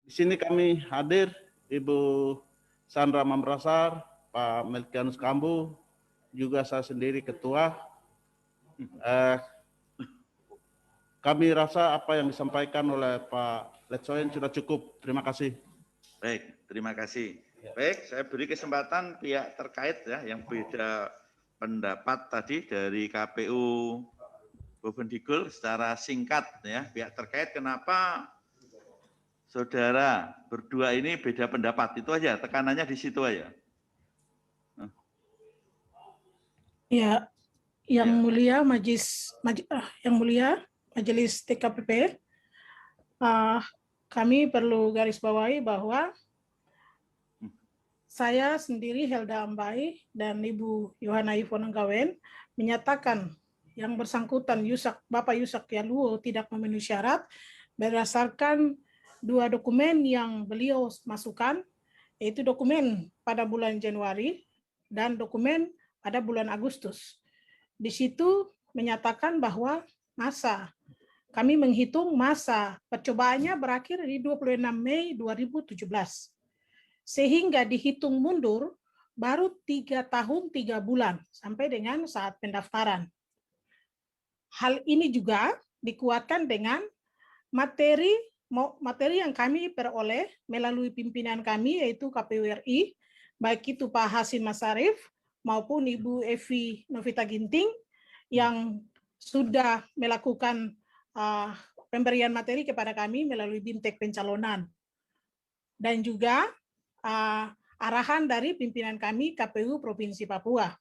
Di sini kami hadir Ibu Sandra Mamrasar, Pak Melkianus Kambu, juga saya sendiri ketua. Kami rasa apa yang disampaikan oleh Pak Letsoen sudah cukup. Terima kasih. Baik, terima kasih. Baik, saya beri kesempatan pihak terkait ya yang beda pendapat tadi dari KPU Bovendigul secara singkat ya, pihak terkait kenapa saudara berdua ini beda pendapat, itu aja, tekanannya di situ aja. Ya, yang mulia Majelis TKPP, kami perlu garis bawahi bahwa saya sendiri Helda Ambai dan Ibu Yohana Ivonenggawen menyatakan yang bersangkutan Bapak Yusak Yaluo tidak memenuhi syarat berdasarkan 2 dokumen yang beliau masukkan, yaitu dokumen pada bulan Januari dan dokumen pada bulan Agustus. Di situ menyatakan bahwa kami menghitung masa percobaannya berakhir di 26 Mei 2017. Sehingga dihitung mundur baru 3 tahun 3 bulan sampai dengan saat pendaftaran. Hal ini juga dikuatkan dengan materi yang kami peroleh melalui pimpinan kami yaitu KPU RI, baik itu Pak Hasim Masarif maupun Ibu Evi Novita Ginting yang sudah melakukan pemberian materi kepada kami melalui BIMTEK pencalonan. Dan juga arahan dari pimpinan kami KPU Provinsi Papua.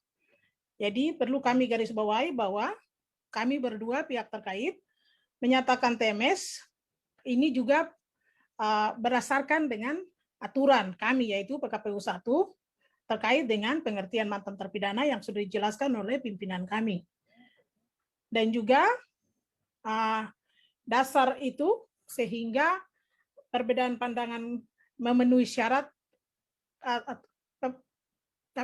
Jadi perlu kami garis bawahi bahwa kami berdua pihak terkait menyatakan TMS ini juga berdasarkan dengan aturan kami yaitu PKPU 1 terkait dengan pengertian mantan terpidana yang sudah dijelaskan oleh pimpinan kami. Dan juga dasar itu sehingga perbedaan pandangan memenuhi syarat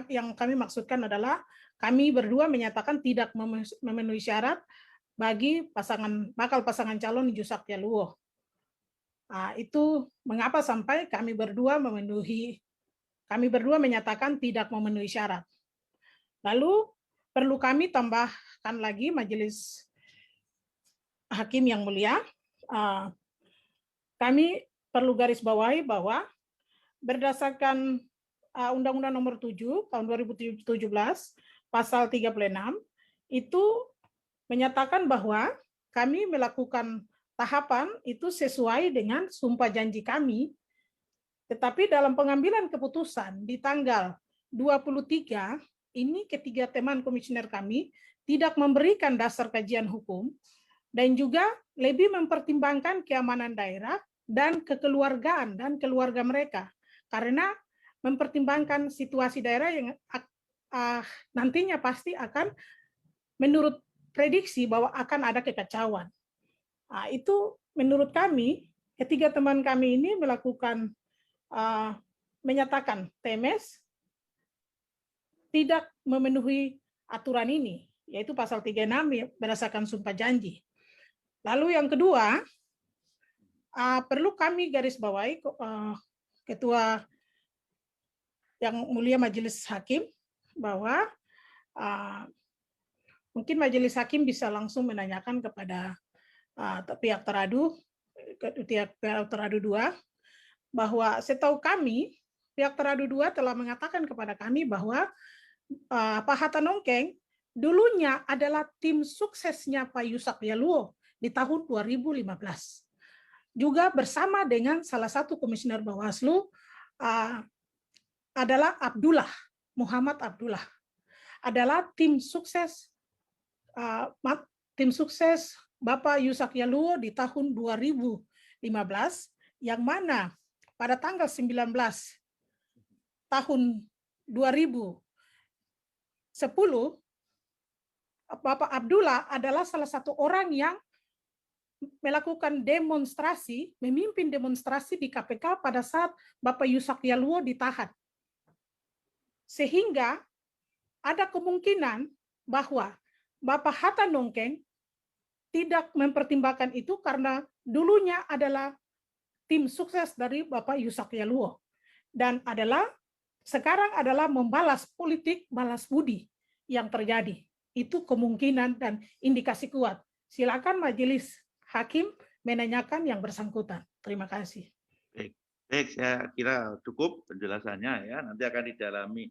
yang kami maksudkan adalah kami berdua menyatakan tidak memenuhi syarat bagi bakal pasangan calon Yusak Yaluo. Itu mengapa sampai kami berdua menyatakan tidak memenuhi syarat. Lalu perlu kami tambahkan lagi Majelis Hakim yang mulia, kami perlu garis bawahi bahwa berdasarkan Undang-Undang Nomor 7 Tahun 2017 Pasal 36 itu menyatakan bahwa kami melakukan tahapan itu sesuai dengan sumpah janji kami, tetapi dalam pengambilan keputusan di tanggal 23 ini ketiga teman komisioner kami tidak memberikan dasar kajian hukum dan juga lebih mempertimbangkan keamanan daerah dan kekeluargaan dan keluarga mereka karena mempertimbangkan situasi daerah yang nantinya pasti akan menurut prediksi bahwa akan ada kekacauan. Itu menurut kami ketiga teman kami ini melakukan menyatakan TMS tidak memenuhi aturan ini yaitu pasal 36 berdasarkan sumpah janji. Lalu yang kedua, perlu kami garis bawahi Ketua yang mulia Majelis Hakim bahwa mungkin Majelis Hakim bisa langsung menanyakan kepada pihak teradu 2 bahwa setahu kami pihak teradu 2 telah mengatakan kepada kami bahwa Pak Hatta Nongkeng dulunya adalah tim suksesnya Pak Yusak Yaluo di tahun 2015. Juga bersama dengan salah satu komisioner Bawaslu adalah Muhammad Abdullah. Adalah tim sukses Bapak Yusak Yaluo di tahun 2015 yang mana pada tanggal 19 tahun 2010 Bapak Abdullah adalah salah satu orang yang melakukan demonstrasi, memimpin demonstrasi di KPK pada saat Bapak Yusak Yaluo ditahan. Sehingga ada kemungkinan bahwa Bapak Hatta Nongkeng tidak mempertimbangkan itu karena dulunya adalah tim sukses dari Bapak Yusak Yaluo, dan sekarang adalah membalas politik balas budi yang terjadi. Itu kemungkinan dan indikasi kuat. Silakan majelis hakim menanyakan yang bersangkutan. Terima kasih. Baik, saya kira cukup penjelasannya ya. Nanti akan didalami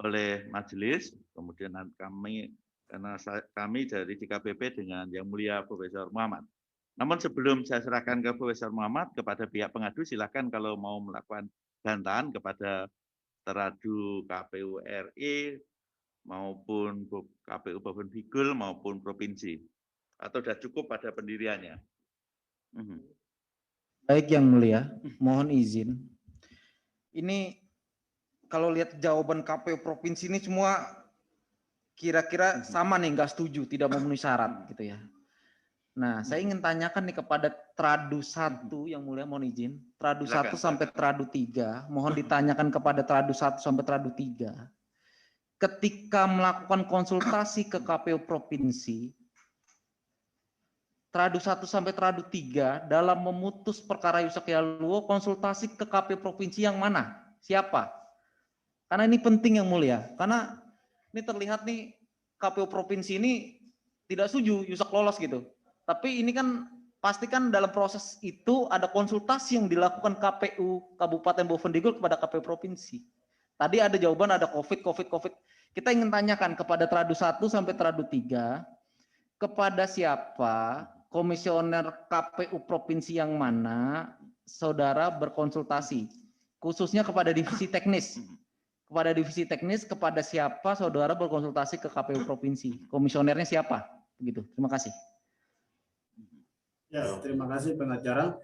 oleh majelis, kemudian kami kami dari DKPP dengan Yang Mulia Profesor Muhammad. Namun sebelum saya serahkan ke Profesor Muhammad, kepada pihak pengadu silakan kalau mau melakukan bantahan kepada teradu KPU RI maupun KPU Provinsi Bigul maupun provinsi, atau sudah cukup pada pendiriannya. Baik Yang Mulia, mohon izin. Ini kalau lihat jawaban KPU provinsi ini semua kira-kira sama nih, nggak setuju, tidak memenuhi syarat gitu ya. Nah, saya ingin tanyakan nih kepada Tradu 1 Yang Mulia, mohon izin. Tradu 1 sampai Tradu 3, mohon ditanyakan kepada Tradu 1 sampai Tradu 3. Ketika melakukan konsultasi ke KPU provinsi, Tradu 1 sampai Tradu 3 dalam memutus perkara Yusak Yaluo konsultasi ke KPU provinsi yang mana? Siapa? Karena ini penting Yang Mulia. Karena ini terlihat nih KPU provinsi ini tidak setuju Yusak lolos gitu. Tapi ini kan pasti kan dalam proses itu ada konsultasi yang dilakukan KPU Kabupaten Bovendigul kepada KPU provinsi. Tadi ada jawaban, ada COVID. Kita ingin tanyakan kepada Tradu 1 sampai Tradu 3, kepada siapa komisioner KPU provinsi yang mana saudara berkonsultasi, khususnya kepada divisi teknis. Kepada divisi teknis, kepada siapa saudara berkonsultasi ke KPU provinsi? Komisionernya siapa? Begitu. Terima kasih. Ya, terima kasih pengacara.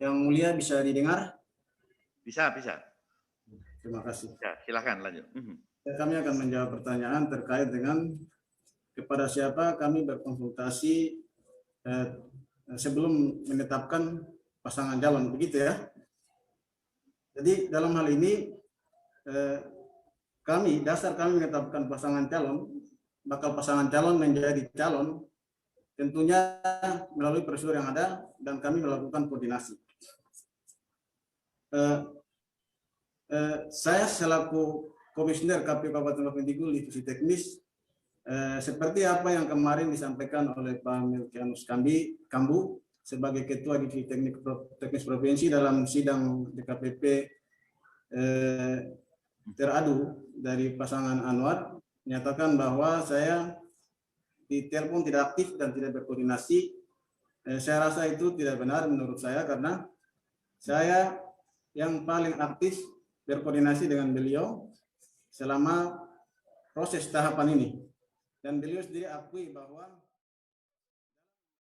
Yang Mulia bisa didengar? Bisa. Terima kasih. Ya, silakan lanjut. Kami akan menjawab pertanyaan terkait dengan kepada siapa kami berkonsultasi sebelum menetapkan pasangan calon, begitu ya. Jadi dalam hal ini dasar kami menetapkan pasangan calon, bakal pasangan calon menjadi calon, tentunya melalui prosedur yang ada dan kami melakukan koordinasi. Saya selaku Komisioner KPU Kabupaten Bovendigul Divisi Teknis, seperti apa yang kemarin disampaikan oleh Pak Melkianus Kambu sebagai Ketua Divisi Teknis Provinsi dalam sidang DKPP teradu dari pasangan Anwar, menyatakan bahwa saya di telepon tidak aktif dan tidak berkoordinasi. Saya rasa itu tidak benar menurut saya, karena saya yang paling aktif berkoordinasi dengan beliau selama proses tahapan ini. Dan beliau sendiri akui bahwa